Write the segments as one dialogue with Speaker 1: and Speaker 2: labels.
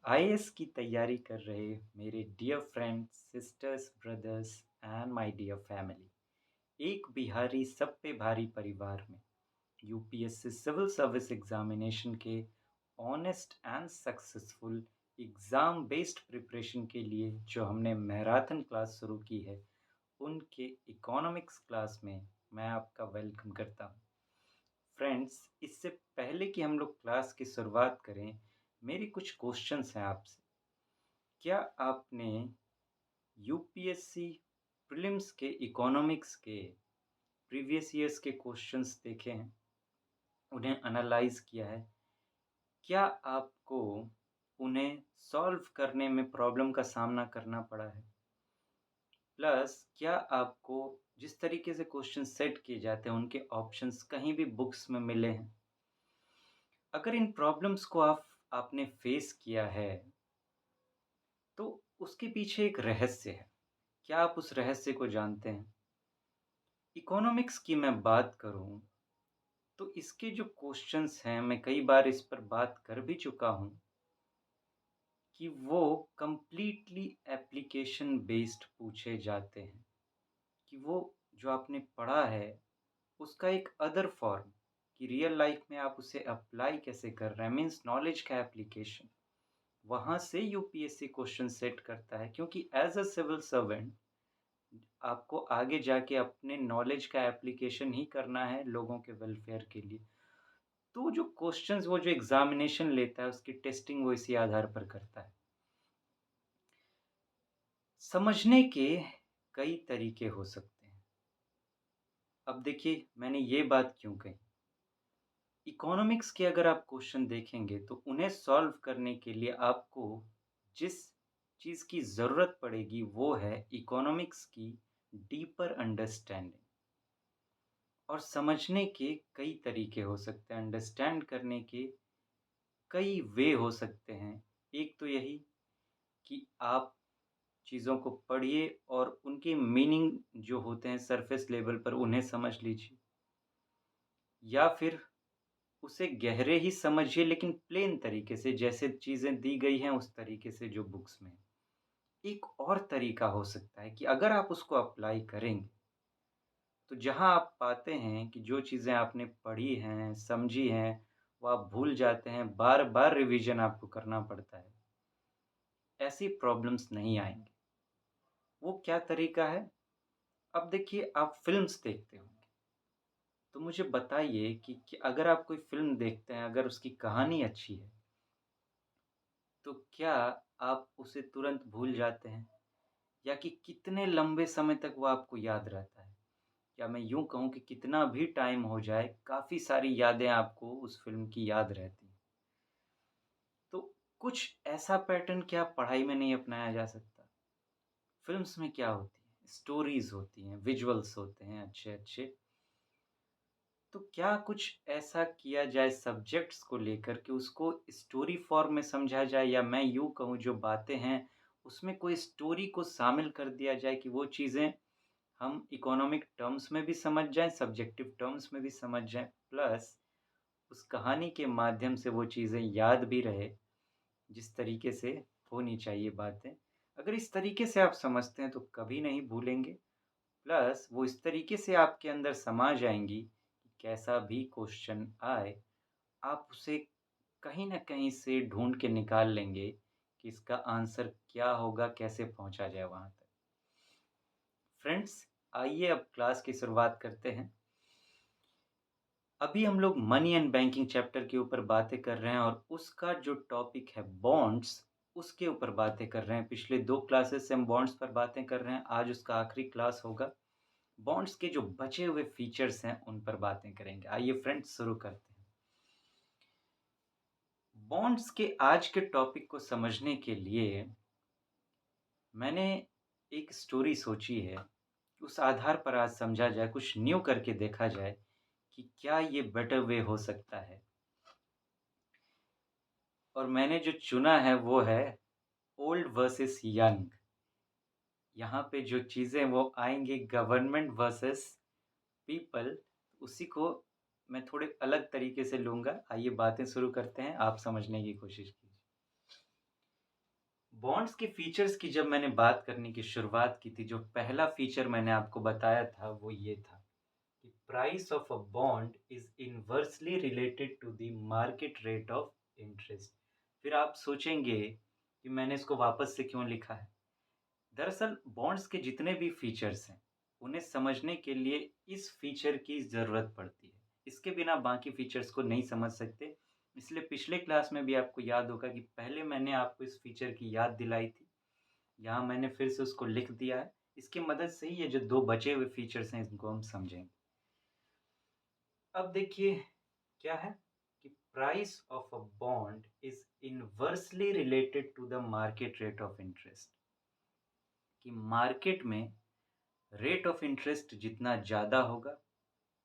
Speaker 1: IAS की तैयारी कर रहे मेरे dear friends, sisters, brothers and my dear family, एक बिहारी सब पे भारी परिवार में यूपीएससी सिविल सर्विस एग्जामिनेशन के honest and successful exam based preparation के लिए जो हमने मैराथन क्लास शुरू की है, उनके इकोनॉमिक्स क्लास में मैं आपका वेलकम करता हूँ। फ्रेंड्स, इससे पहले कि हम लोग क्लास की शुरुआत करें, मेरे कुछ क्वेश्चंस हैं आपसे। क्या आपने यूपीएससी प्रीलिम्स के इकोनॉमिक्स के प्रीवियस ईयर्स के क्वेश्चंस देखे हैं, उन्हें एनालाइज किया है? क्या आपको उन्हें सॉल्व करने में प्रॉब्लम का सामना करना पड़ा है? प्लस क्या आपको जिस तरीके से क्वेश्चन सेट किए जाते हैं, उनके ऑप्शंस कहीं भी बुक्स में मिले हैं? अगर इन प्रॉब्लम्स को आपने फेस किया है, तो उसके पीछे एक रहस्य है। क्या आप उस रहस्य को जानते हैं? इकोनॉमिक्स की मैं बात करूं, तो इसके जो क्वेश्चंस हैं, मैं कई बार इस पर बात कर भी चुका हूं कि वो कंप्लीटली एप्लीकेशन बेस्ड पूछे जाते हैं, कि वो जो आपने पढ़ा है, उसका एक अदर फॉर्म, कि रियल लाइफ में आप उसे अप्लाई कैसे कर रहे हैं, मीन्स नॉलेज का एप्लीकेशन। वहाँ से यूपीएससी क्वेश्चन सेट करता है, क्योंकि एज अ सिविल सर्वेंट आपको आगे जाके अपने नॉलेज का एप्लीकेशन ही करना है लोगों के वेलफेयर के लिए। तो जो क्वेश्चंस, वो जो एग्जामिनेशन लेता है, उसकी टेस्टिंग वो इसी आधार पर करता है। समझने के कई तरीके हो सकते हैं। अब देखिए, मैंने ये बात क्यों कही। इकोनॉमिक्स के अगर आप क्वेश्चन देखेंगे, तो उन्हें सॉल्व करने के लिए आपको जिस चीज़ की ज़रूरत पड़ेगी, वो है इकोनॉमिक्स की डीपर अंडरस्टैंडिंग। और समझने के कई तरीके हो सकते हैं, अंडरस्टैंड करने के कई वे हो सकते हैं। एक तो यही कि आप चीज़ों को पढ़िए और उनके मीनिंग जो होते हैं सरफेस लेवल पर, उन्हें समझ लीजिए, या फिर उसे गहरे ही समझिए, लेकिन प्लेन तरीके से, जैसे चीज़ें दी गई हैं उस तरीके से जो बुक्स में है। एक और तरीका हो सकता है कि अगर आप उसको अप्लाई करेंगे, तो जहाँ आप पाते हैं कि जो चीज़ें आपने पढ़ी हैं, समझी हैं, वो आप भूल जाते हैं, बार-बार रिवीजन आपको करना पड़ता है, ऐसी प्रॉब्लम्स नहीं आएँगी। वो क्या तरीका है? अब देखिए, आप फ़िल्म्स देखते होंगे, तो मुझे बताइए कि अगर आप कोई फ़िल्म देखते हैं, अगर उसकी कहानी अच्छी है, तो क्या आप उसे तुरंत भूल जाते हैं? या कि कितने लंबे समय तक वो आपको याद रहता है? या मैं यूँ कहूँ कि कितना भी टाइम हो जाए, काफ़ी सारी यादें आपको उस फ़िल्म की याद रहती हैं। तो कुछ ऐसा पैटर्न क्या पढ़ाई में नहीं अपनाया जा सकता? फ़िल्म्स में क्या होती है? स्टोरीज़ होती हैं, विजुअल्स होते हैं अच्छे-अच्छे। तो क्या कुछ ऐसा किया जाए सब्जेक्ट्स को लेकर के उसको स्टोरी फॉर्म में समझा जाए, या मैं यूँ कहूँ जो बातें हैं, उसमें कोई स्टोरी को शामिल कर दिया जाए कि वो चीज़ें हम इकोनॉमिक टर्म्स में भी समझ जाएँ, सब्जेक्टिव टर्म्स में भी समझ जाएँ, प्लस उस कहानी के माध्यम से वो चीज़ें याद भी रहे, जिस तरीके से होनी चाहिए बातें। अगर इस तरीके से आप समझते हैं, तो कभी नहीं भूलेंगे, प्लस वो इस तरीके से आपके अंदर समा जाएँगी कि कैसा भी क्वेश्चन आए, आप उसे कहीं न कहीं से ढूँढ के निकाल लेंगे कि इसका आंसर क्या होगा, कैसे पहुँचा जाए वहाँ तक। फ्रेंड्स, आइए अब क्लास की शुरुआत करते हैं। अभी हम लोग मनी एंड बैंकिंग चैप्टर के ऊपर बातें कर रहे हैं, और उसका जो टॉपिक है बॉन्ड्स, उसके ऊपर बातें कर रहे हैं। पिछले 2 क्लासेस से हम बॉन्ड्स पर बातें कर रहे हैं, आज उसका आखिरी क्लास होगा। बॉन्ड्स के जो बचे हुए फीचर्स हैं, उन पर बातें करेंगे। आइए फ्रेंड्स, शुरू करते हैं। बॉन्ड्स के आज के टॉपिक को समझने के लिए मैंने एक स्टोरी सोची है, उस आधार पर आज समझा जाए, कुछ न्यू करके देखा जाए कि क्या ये बेटर वे हो सकता है। और मैंने जो चुना है वो है ओल्ड वर्सेस यंग। यहाँ पे जो चीज़ें वो आएँगी गवर्नमेंट वर्सेस पीपल, उसी को मैं थोड़े अलग तरीके से लूँगा। आइए बातें शुरू करते हैं, आप समझने की कोशिश कीजिए। बॉन्ड्स के फीचर्स की जब मैंने बात करने की शुरुआत की थी, जो पहला फीचर मैंने आपको बताया था वो ये था कि price of a bond is inversely related to the market rate of interest. फिर आप सोचेंगे कि मैंने इसको वापस से क्यों लिखा है। दरअसल बॉन्ड्स के जितने भी फीचर्स हैं, उन्हें समझने के लिए इस फीचर की ज़रूरत पड़ती है। इसके बिना बाकी फीचर्स को नहीं समझ सकते। इसलिए पिछले क्लास में भी आपको याद होगा कि पहले मैंने आपको इस फीचर की याद दिलाई थी। यहाँ मैंने फिर से उसको लिख दिया है। इसकी मदद से ही ये जो 2 बचे हुए फीचर्स हैं, इनको हम समझेंगे। अब देखिए क्या है कि price of a bond is inversely related to the market rate of interest. कि मार्केट में रेट ऑफ इंटरेस्ट जितना ज़्यादा होगा,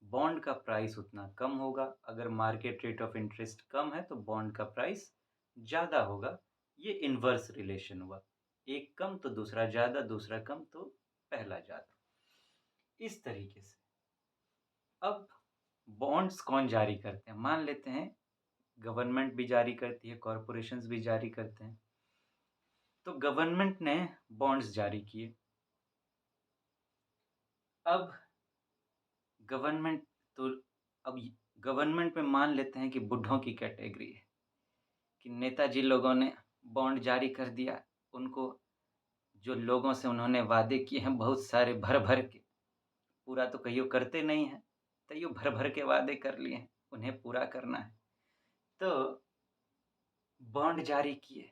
Speaker 1: बॉन्ड का प्राइस उतना कम होगा। अगर मार्केट रेट ऑफ इंटरेस्ट कम है तो बॉन्ड का प्राइस ज़्यादा होगा। ये इन्वर्स रिलेशन हुआ। एक कम तो दूसरा ज़्यादा, दूसरा कम तो पहला ज़्यादा। इस तरीके से अब बॉन्ड्स कौन जारी करते हैं? मान लेते हैं गवर्नमेंट भी जारी करती है, कॉरपोरेशंस भी जारी करते हैं। तो गवर्नमेंट ने बॉन्ड्स जारी किए। अब गवर्नमेंट तो अब गवर्नमेंट में मान लेते हैं कि बुड्ढों की कैटेगरी है कि नेताजी लोगों ने बॉन्ड जारी कर दिया। उनको जो लोगों से उन्होंने वादे किए हैं बहुत सारे भर-भर के, पूरा तो कहियो करते नहीं हैं, तइयो भर-भर के वादे कर लिए हैं, उन्हें पूरा करना है। तो बॉन्ड जारी किए।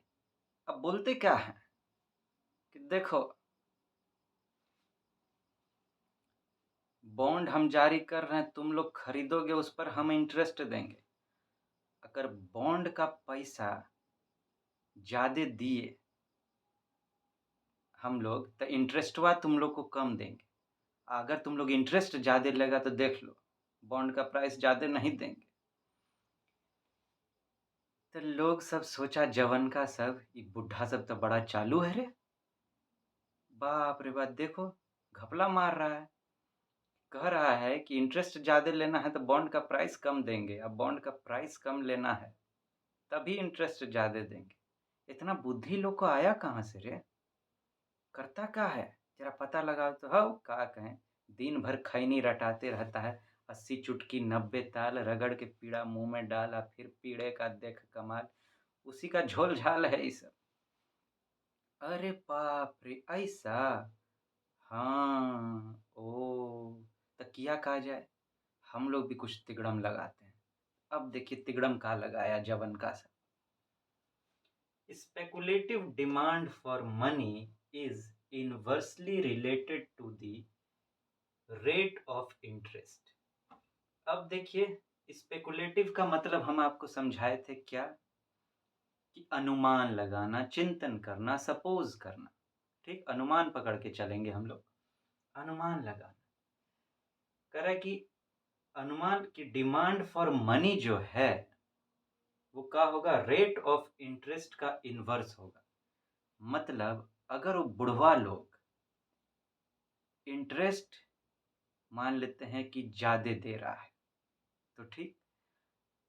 Speaker 1: अब बोलते क्या हैं कि देखो, बॉन्ड हम जारी कर रहे हैं, तुम लोग खरीदोगे, उस पर हम इंटरेस्ट देंगे। अगर बॉन्ड का पैसा ज़्यादा दिए हम लोग, तो इंटरेस्टवा तुम लोग को कम देंगे। अगर तुम लोग इंटरेस्ट ज़्यादा लेगा तो देख लो, बॉन्ड का प्राइस ज़्यादा नहीं देंगे। तो लोग सब सोचा, जवन का सब, ये बुढ़ा सब तो बड़ा चालू है रे। बाप रे बाप, देखो घपला मार रहा है। कह रहा है कि इंटरेस्ट ज़्यादा लेना है तो बॉन्ड का प्राइस कम देंगे। अब बॉन्ड का प्राइस कम लेना है तभी इंटरेस्ट ज़्यादा देंगे। इतना बुद्धि लोग को आया कहाँ से रे? करता क्या है? जरा पता लगाओ तो। हौ का कहें, दिन भर खैनी रटाते रहता है। 80 चुटकी 90 ताल, रगड़ के पीड़ा मुंह में डाला, फिर पीड़े का देख कमाल। उसी का झोल झाल है ये सब। अरे बाप रे, ऐसा? हाँ, ओ, तो किया कहा जाए, हम लोग भी कुछ तिगड़म लगाते हैं। अब देखिए तिगड़म का लगाया जवन का सा। Speculative demand for money is inversely related to the rate of interest। अब देखिए स्पेकुलेटिव का मतलब हम आपको समझाए थे क्या? कि अनुमान लगाना, चिंतन करना, सपोज करना। ठीक, अनुमान पकड़ के चलेंगे हम लोग। अनुमान लगाना कह रहा है कि अनुमान की डिमांड फॉर मनी जो है वो क्या होगा? रेट ऑफ इंटरेस्ट का इन्वर्स होगा। मतलब अगर वो बुढ़वा लोग इंटरेस्ट मान लेते हैं कि ज़्यादा दे रहा है, तो ठीक,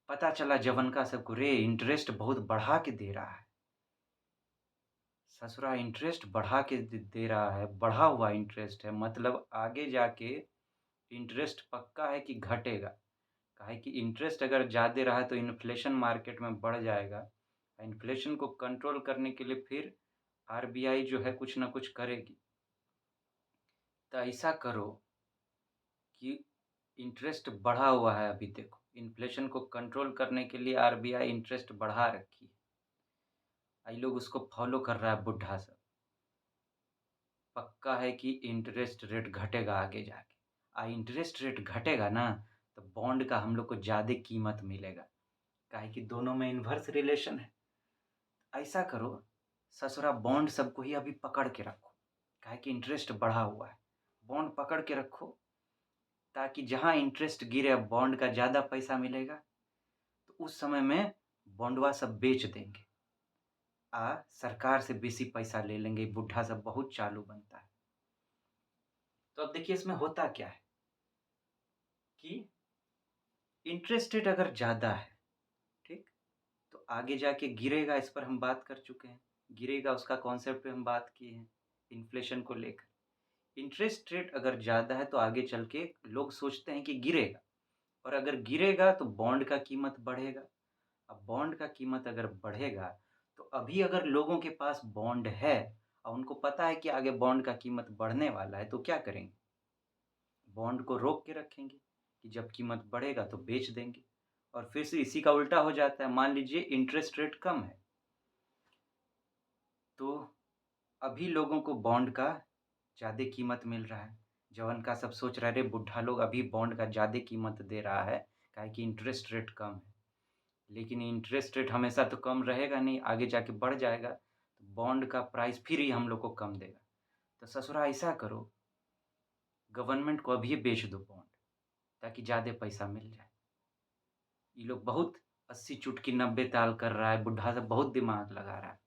Speaker 1: पता चला जवन का सबको, रे इंटरेस्ट बहुत बढ़ा के दे रहा है, ससुरा इंटरेस्ट बढ़ा के दे रहा है, बढ़ा हुआ इंटरेस्ट है। मतलब आगे जाके इंटरेस्ट पक्का है कि घटेगा। काहे कि इंटरेस्ट अगर ज़्यादा रहा तो इन्फ्लेशन मार्केट में बढ़ जाएगा। इन्फ्लेशन को कंट्रोल करने के लिए फिर आरबीआई जो है कुछ ना कुछ करेगी। तो ऐसा करो कि इंटरेस्ट बढ़ा हुआ है अभी, देखो इन्फ्लेशन को कंट्रोल करने के लिए आरबीआई इंटरेस्ट बढ़ा रखी है। आई लोग उसको फॉलो कर रहा है बुढ़ा सब। पक्का है कि इंटरेस्ट रेट घटेगा आगे जाके। इंटरेस्ट रेट घटेगा ना, तो बॉन्ड का हम लोग को ज़्यादा कीमत मिलेगा। काहे कि दोनों में इन्वर्स रिलेशन है। ऐसा करो, ससुरा बॉन्ड सबको ही अभी पकड़ के रखो। काहे कि इंटरेस्ट बढ़ा हुआ है, बॉन्ड पकड़ के रखो, ताकि जहाँ इंटरेस्ट गिरे, अब बॉन्ड का ज़्यादा पैसा मिलेगा, तो उस समय में बॉन्डवा सब बेच देंगे। सरकार से बेसी पैसा ले लेंगे। बुढ़ा सब बहुत चालू बनता है। तो अब देखिए इसमें होता क्या है कि इंटरेस्ट रेट अगर ज़्यादा है, ठीक, तो आगे जाके गिरेगा, इस पर हम बात कर चुके हैं। गिरेगा उसका कॉन्सेप्ट पे हम बात किए हैं, इन्फ्लेशन को लेकर। इंटरेस्ट रेट अगर ज़्यादा है तो आगे चल के लोग सोचते हैं कि गिरेगा और अगर गिरेगा तो बॉन्ड का कीमत बढ़ेगा। अब बॉन्ड का कीमत अगर बढ़ेगा, तो अभी अगर लोगों के पास बॉन्ड है और उनको पता है कि आगे बॉन्ड का कीमत बढ़ने वाला है, तो क्या करेंगे? बॉन्ड को रोक के रखेंगे कि जब कीमत बढ़ेगा तो बेच देंगे और फिर से इसी का उल्टा हो जाता है। मान लीजिए इंटरेस्ट रेट कम है, तो अभी लोगों को बॉन्ड का ज़्यादा कीमत मिल रहा है। जवन का सब सोच रहे, अरे बुड्ढा लोग अभी बॉन्ड का ज़्यादा कीमत दे रहा है, काहे कि इंटरेस्ट रेट कम है। लेकिन इंटरेस्ट रेट हमेशा तो कम रहेगा नहीं, आगे जाके बढ़ जाएगा, तो बॉन्ड का प्राइस फिर ही हम लोग को कम देगा। तो ससुरा ऐसा करो, गवर्नमेंट को अभी बेच दो बॉन्ड, ताकि ज़्यादा पैसा मिल जाए। ये लोग बहुत 80 चुटकी 90 ताल कर रहा है, बुड्ढा सब बहुत दिमाग लगा रहा है।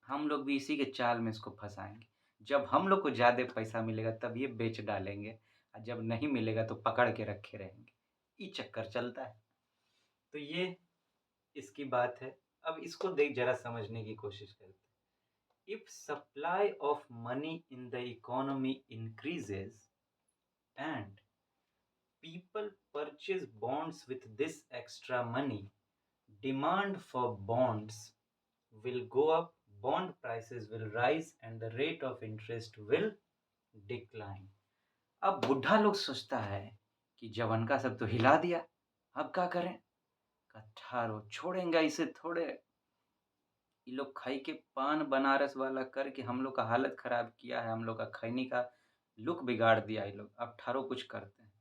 Speaker 1: हम लोग भी इसी के चाल में इसको फँसाएँगे। जब हम लोग को ज़्यादा पैसा मिलेगा तब ये बेच डालेंगे और जब नहीं मिलेगा तो पकड़ के रखे रहेंगे। ये चक्कर चलता है। तो ये इसकी बात है। अब इसको देख ज़रा समझने की कोशिश करते हैं। If supply of money in the economy increases and people purchase bonds with this extra money, demand for bonds will go up, bond prices will rise and the rate of interest will decline. अब बुढ़ा लोग सोचता है कि जवन का सब तो हिला दिया, अब क्या करें? कट्ठारो छोड़ेंगे इसे थोड़े। ये लोग खाई के पान बनारस वाला करके हम लोग का हालत खराब किया है, हम लोग का खैनी का लुक बिगाड़ दिया ये लोग। अब ठारो कुछ करते हैं,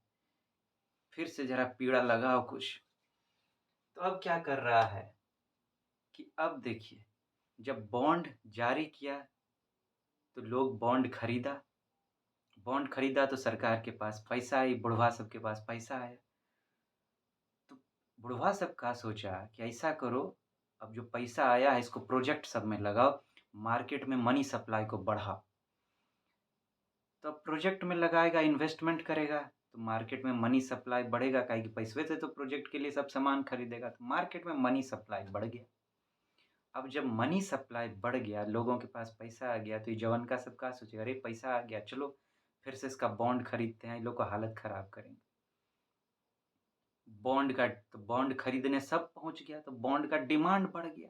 Speaker 1: फिर से जरा पीड़ा लगाओ कुछ। तो अब क्या कर रहा है कि अब देखिए, जब बॉन्ड जारी किया तो लोग बॉन्ड खरीदा तो सरकार के पास पैसा आई, बुढ़वा सब के पास पैसा आया। तो बुढ़वा सब का सोचा कि ऐसा करो, अब जो पैसा आया है इसको प्रोजेक्ट सब में लगाओ, मार्केट में मनी सप्लाई को बढ़ाओ। तो अब प्रोजेक्ट में लगाएगा, इन्वेस्टमेंट करेगा, तो मार्केट में मनी सप्लाई बढ़ेगा, काहे कि पैसवे से तो प्रोजेक्ट के लिए सब सामान खरीदेगा, तो मार्केट में मनी सप्लाई बढ़ गया। अब जब मनी सप्लाई बढ़ गया, लोगों के पास पैसा आ गया, तो ये जवन का सब का सोचेगा, अरे पैसा आ गया, चलो फिर से इसका बॉन्ड खरीदते हैं, इन लोग का हालत खराब करेंगे। बॉन्ड खरीदने सब पहुंच गया, तो बॉन्ड का डिमांड बढ़ गया।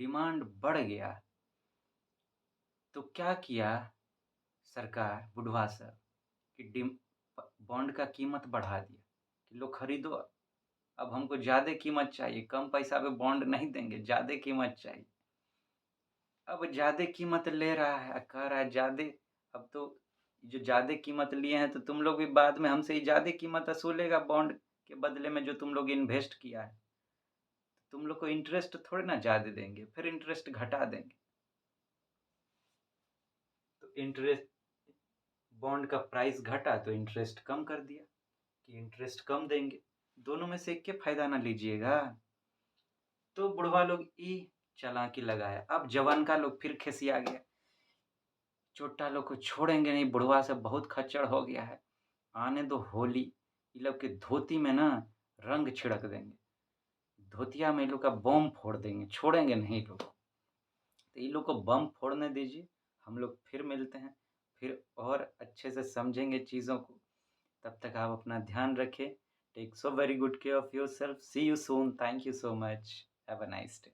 Speaker 1: डिमांड बढ़ गया तो क्या किया सरकार, बुढ़वा सब, कि बॉन्ड का कीमत बढ़ा दिया कि लो खरीदो। अब हमको ज़्यादा कीमत चाहिए, कम पैसा पे बॉन्ड नहीं देंगे, ज़्यादा कीमत चाहिए। अब ज़्यादा कीमत ले रहा है, कह रहा है ज़्यादा। अब तो जो ज़्यादा कीमत लिए हैं तो तुम लोग भी बाद में हमसे ही ज़्यादा कीमत वसूलेगा बॉन्ड के बदले में, जो तुम लोग इन्वेस्ट किया है। तुम लोग को इंटरेस्ट थोड़े ना ज़्यादा देंगे, फिर इंटरेस्ट घटा देंगे। तो इंटरेस्ट, बॉन्ड का प्राइस घटा तो इंटरेस्ट कम कर दिया कि इंटरेस्ट कम देंगे। दोनों में से एक के फायदा ना लीजिएगा। तो बुढ़वा लोग ई चालाकी लगाया। अब जवान का लोग फिर खिसिया गया, छोटा लोग को छोड़ेंगे नहीं, बुढ़वा सब बहुत खच्चड़ हो गया है, आने दो होली। ये लोग के धोती में ना रंग छिड़क देंगे, धोतिया में ये लोग का बम फोड़ देंगे, छोड़ेंगे नहीं लोग। तो ये लोग को बम फोड़ने दीजिए, हम लोग फिर मिलते हैं, फिर और अच्छे से समझेंगे चीज़ों को। तब तक आप अपना ध्यान रखें। Take so very good care of yourself. See you soon. Thank you so much. Have a nice day.